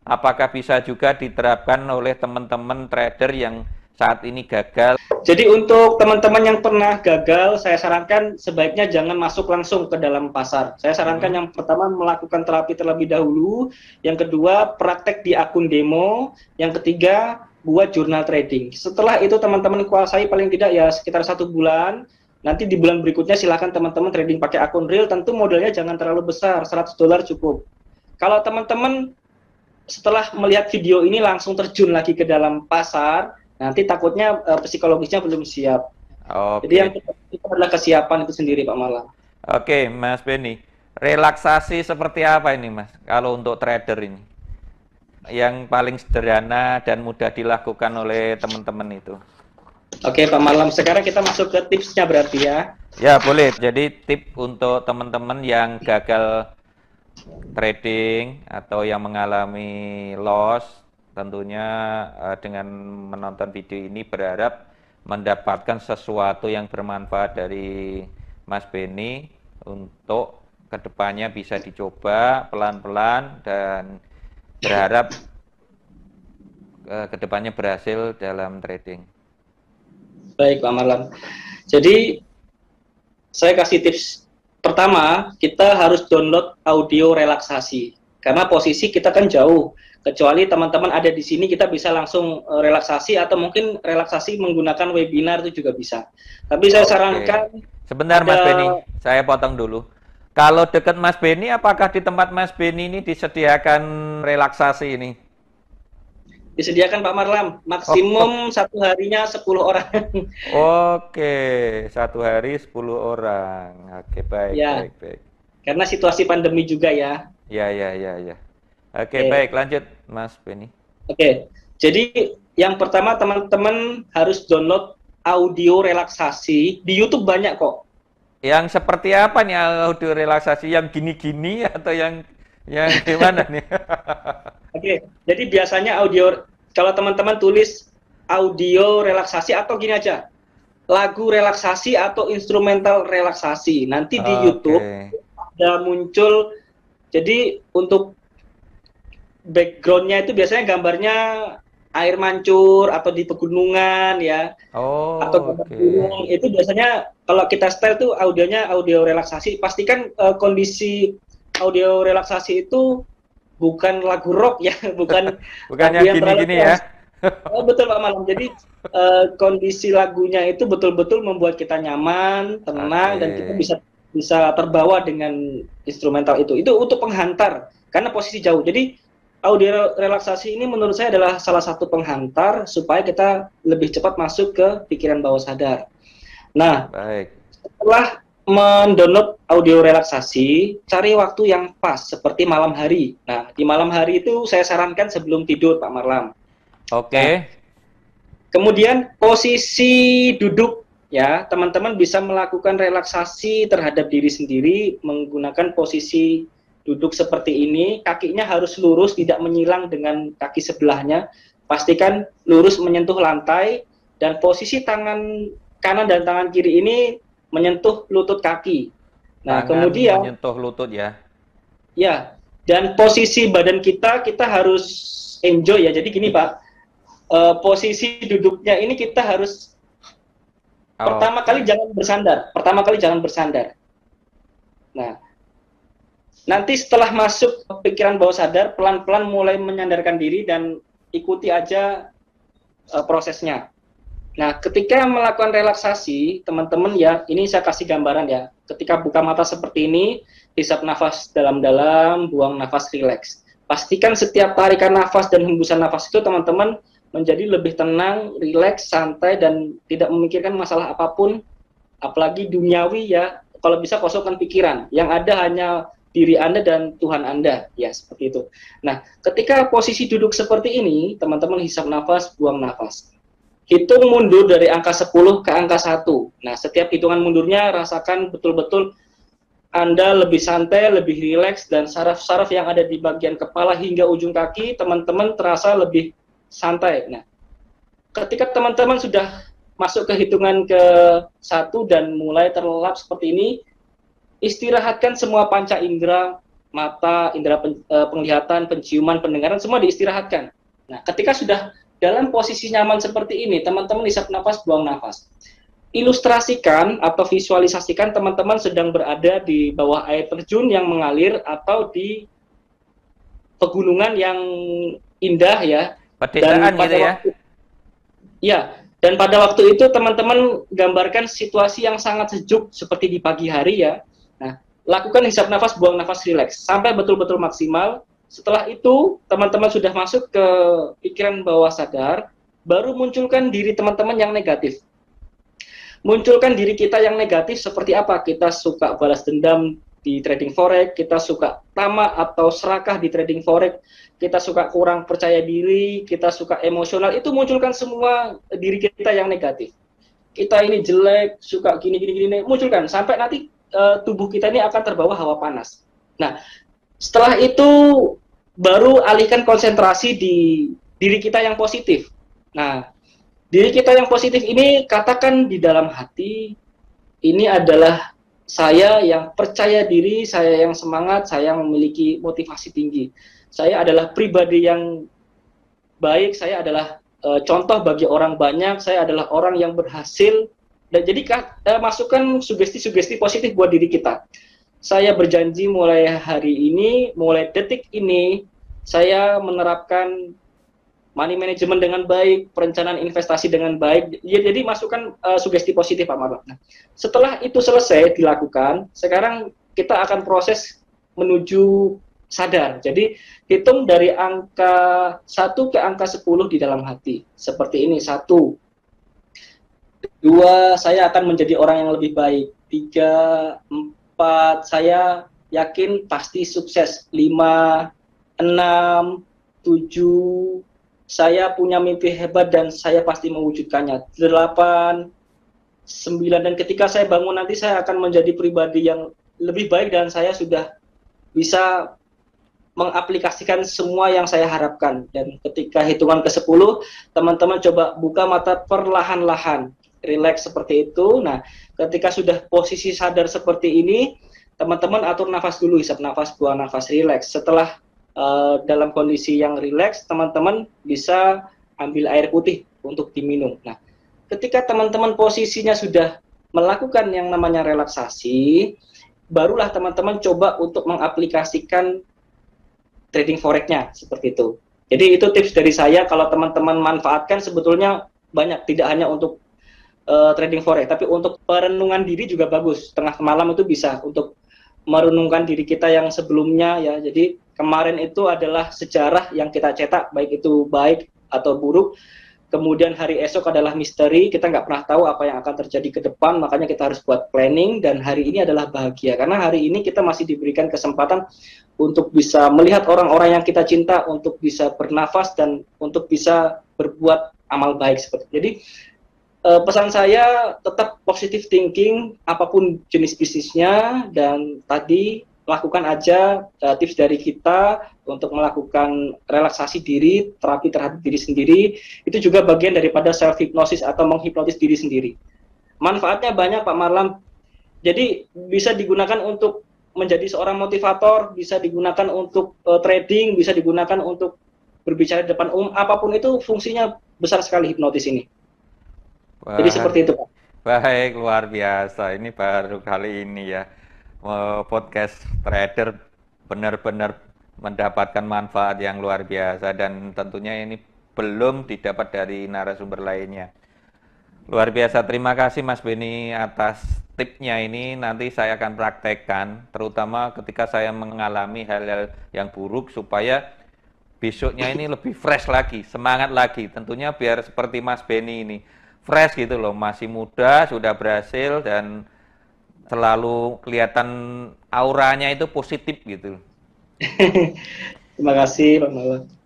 apakah bisa juga diterapkan oleh teman-teman trader yang saat ini gagal? Jadi untuk teman-teman yang pernah gagal, saya sarankan sebaiknya jangan masuk langsung ke dalam pasar. Saya sarankan Mm-mm. yang pertama melakukan terapi terlebih dahulu, yang kedua praktek di akun demo, yang ketiga buat jurnal trading. Setelah itu teman-teman kuasai paling tidak ya sekitar 1 bulan. Nanti di bulan berikutnya silahkan teman-teman trading pakai akun real. Tentu modalnya jangan terlalu besar, $100 cukup. Kalau teman-teman setelah melihat video ini langsung terjun lagi ke dalam pasar, nanti takutnya psikologisnya belum siap. Jadi yang Oke. itu adalah kesiapan itu sendiri, Pak Malang. Oke, Mas Beni. Relaksasi seperti apa ini, Mas? Kalau untuk trader ini, yang paling sederhana dan mudah dilakukan oleh teman-teman itu. Oke, Pak Malam. Sekarang kita masuk ke tipsnya berarti ya. Ya, boleh. Jadi tip untuk teman-teman yang gagal trading atau yang mengalami loss, tentunya dengan menonton video ini berharap mendapatkan sesuatu yang bermanfaat dari Mas Beni untuk kedepannya bisa dicoba pelan-pelan dan berharap kedepannya berhasil dalam trading. Baik, Pak Malam. Jadi saya kasih tips pertama, kita harus download audio relaksasi. Karena posisi kita kan jauh. Kecuali teman-teman ada di sini, kita bisa langsung relaksasi atau mungkin relaksasi menggunakan webinar itu juga bisa. Tapi saya Oke. sarankan Sebentar Mas Beni, ada saya potong dulu. Kalau dekat Mas Beni, apakah di tempat Mas Beni ini disediakan relaksasi ini? disediakan Pak Marlam, Oh, maksimum satu harinya 10 orang. oke. Satu hari 10 orang. Oke, baik, Ya, baik, baik. karena situasi pandemi juga ya. Ya, ya, ya, ya. Oke, baik, Oke. lanjut Mas Beni. Oke, jadi yang pertama teman-teman harus download audio relaksasi di YouTube banyak kok. Yang seperti apa nih audio relaksasi? Yang gini-gini atau yang gimana nih? Oke, jadi biasanya audio kalau teman-teman tulis audio relaksasi atau gini aja, lagu relaksasi atau instrumental relaksasi. Nanti di YouTube Oke. ada muncul. Jadi untuk backgroundnya itu biasanya gambarnya air mancur atau di pegunungan ya. Atau Oh, gambar oke. gunung itu biasanya kalau kita setel tuh audionya audio relaksasi. Pastikan kondisi audio relaksasi itu bukan lagu rock ya, bukan Bukan lagu yang yang terlalu gini-gini ya. keras. Oh, betul Pak Malam. Jadi kondisi lagunya itu betul-betul membuat kita nyaman, tenang, Oke. dan kita bisa bisa terbawa dengan instrumental itu. Itu untuk penghantar karena posisi jauh. Jadi audio relaksasi ini menurut saya adalah salah satu penghantar supaya kita lebih cepat masuk ke pikiran bawah sadar. Nah, Baik. setelah mendownload audio relaksasi, cari waktu yang pas seperti malam hari. Nah, di malam hari itu saya sarankan sebelum tidur, Pak Marlam. Nah, Oke. kemudian posisi duduk ya, teman-teman bisa melakukan relaksasi terhadap diri sendiri menggunakan posisi duduk seperti ini, kakinya harus lurus tidak menyilang dengan kaki sebelahnya. Pastikan lurus menyentuh lantai dan posisi tangan kanan dan tangan kiri ini menyentuh lutut kaki. Nah, Tangan kemudian menyentuh lutut ya. ya, dan posisi badan kita harus enjoy ya. Jadi gini, Pak, posisi duduknya ini kita harus pertama kali Oke. jangan bersandar. Pertama kali jangan bersandar. Nah, nanti setelah masuk pikiran bawah sadar, pelan-pelan mulai menyandarkan diri dan ikuti aja prosesnya. Nah, ketika melakukan relaksasi, teman-teman ya, ini saya kasih gambaran ya. Ketika buka mata seperti ini, hisap nafas dalam-dalam, buang nafas rileks. Pastikan setiap tarikan nafas dan hembusan nafas itu teman-teman menjadi lebih tenang, rileks, santai, dan tidak memikirkan masalah apapun, apalagi duniawi ya. Kalau bisa kosongkan pikiran. Yang ada hanya diri Anda dan Tuhan Anda. Ya, seperti itu. Nah, ketika posisi duduk seperti ini, teman-teman hisap nafas, buang nafas. Hitung mundur dari angka 10 ke angka 1. Nah, setiap hitungan mundurnya rasakan betul-betul Anda lebih santai, lebih rileks, dan saraf-saraf yang ada di bagian kepala hingga ujung kaki, teman-teman terasa lebih santai. Nah, ketika teman-teman sudah masuk ke hitungan ke 1 dan mulai terlelap seperti ini, istirahatkan semua panca indera, mata, indera penglihatan, penciuman, pendengaran, semua diistirahatkan. Nah, ketika sudah dalam posisi nyaman seperti ini, teman-teman hisap nafas, buang nafas. Ilustrasikan atau visualisasikan teman-teman sedang berada di bawah air terjun yang mengalir atau di pegunungan yang indah ya. Pedesaan gitu ya. Ya, dan pada waktu itu teman-teman gambarkan situasi yang sangat sejuk seperti di pagi hari ya. Nah, lakukan hisap nafas, buang nafas, rileks sampai betul-betul maksimal. Setelah itu, teman-teman sudah masuk ke pikiran bawah sadar, baru munculkan diri teman-teman yang negatif. Munculkan diri kita yang negatif seperti apa? Kita suka balas dendam di trading forex, kita suka tamak atau serakah di trading forex, kita suka kurang percaya diri, kita suka emosional, itu munculkan semua diri kita yang negatif. Kita ini jelek, suka gini, munculkan sampai nanti tubuh kita ini akan terbawa hawa panas. Nah, setelah itu baru alihkan konsentrasi di diri kita yang positif. Nah, diri kita yang positif ini katakan di dalam hati, ini adalah saya yang percaya diri, saya yang semangat, saya yang memiliki motivasi tinggi. Saya adalah pribadi yang baik, saya adalah contoh bagi orang banyak, saya adalah orang yang berhasil. Dan jadi masukkan sugesti-sugesti positif buat diri kita. Saya berjanji mulai hari ini, mulai detik ini, saya menerapkan money management dengan baik, perencanaan investasi dengan baik. Jadi masukkan sugesti positif Pak Marlon. Nah, setelah itu selesai dilakukan, sekarang kita akan proses menuju sadar. Jadi hitung dari angka 1 ke angka 10 di dalam hati. Seperti ini, 1, 2, saya akan menjadi orang yang lebih baik. 3, 4, saya yakin pasti sukses. 5, 6, 7, saya punya mimpi hebat dan saya pasti mewujudkannya. 8, 9, dan ketika saya bangun nanti saya akan menjadi pribadi yang lebih baik dan saya sudah bisa mengaplikasikan semua yang saya harapkan. Dan ketika hitungan ke-10, teman-teman coba buka mata perlahan-lahan. Relax seperti itu. Nah, ketika sudah posisi sadar seperti ini, teman-teman atur nafas dulu, hisap nafas, buang nafas, relax. Setelah dalam kondisi yang relax, teman-teman bisa ambil air putih untuk diminum. Nah, ketika teman-teman posisinya sudah melakukan yang namanya relaksasi, barulah teman-teman coba untuk mengaplikasikan trading forex-nya seperti itu. Jadi itu tips dari saya, kalau teman-teman manfaatkan sebetulnya banyak, tidak hanya untuk trading forex, tapi untuk perenungan diri juga bagus. Tengah malam itu bisa untuk merenungkan diri kita yang sebelumnya ya. Jadi kemarin itu adalah sejarah yang kita cetak, baik itu baik atau buruk. Kemudian hari esok adalah misteri, kita nggak pernah tahu apa yang akan terjadi ke depan, makanya kita harus buat planning, dan hari ini adalah bahagia. Karena hari ini kita masih diberikan kesempatan untuk bisa melihat orang-orang yang kita cinta, untuk bisa bernafas, dan untuk bisa berbuat amal baik seperti itu. Jadi pesan saya tetap positive thinking, apapun jenis bisnisnya, dan tadi lakukan aja tips dari kita untuk melakukan relaksasi diri, terapi terhadap diri sendiri, itu juga bagian daripada self hypnosis atau menghipnotis diri sendiri. Manfaatnya banyak Pak Marlam, jadi bisa digunakan untuk menjadi seorang motivator, bisa digunakan untuk trading, bisa digunakan untuk berbicara di depan umum, apapun itu fungsinya besar sekali hipnotis ini. Wah, jadi seperti itu Pak. Baik, luar biasa. Ini baru kali ini ya, podcast trader benar-benar mendapatkan manfaat yang luar biasa, dan tentunya ini belum didapat dari narasumber lainnya. Luar biasa, terima kasih Mas Beni atas tipsnya ini. Nanti saya akan praktekkan, terutama ketika saya mengalami hal-hal yang buruk, supaya besoknya ini lebih fresh lagi, semangat lagi. Tentunya biar seperti Mas Beni ini, fresh gitu loh, masih muda, sudah berhasil, dan selalu kelihatan auranya itu positif gitu. Terima kasih Pak Mawar.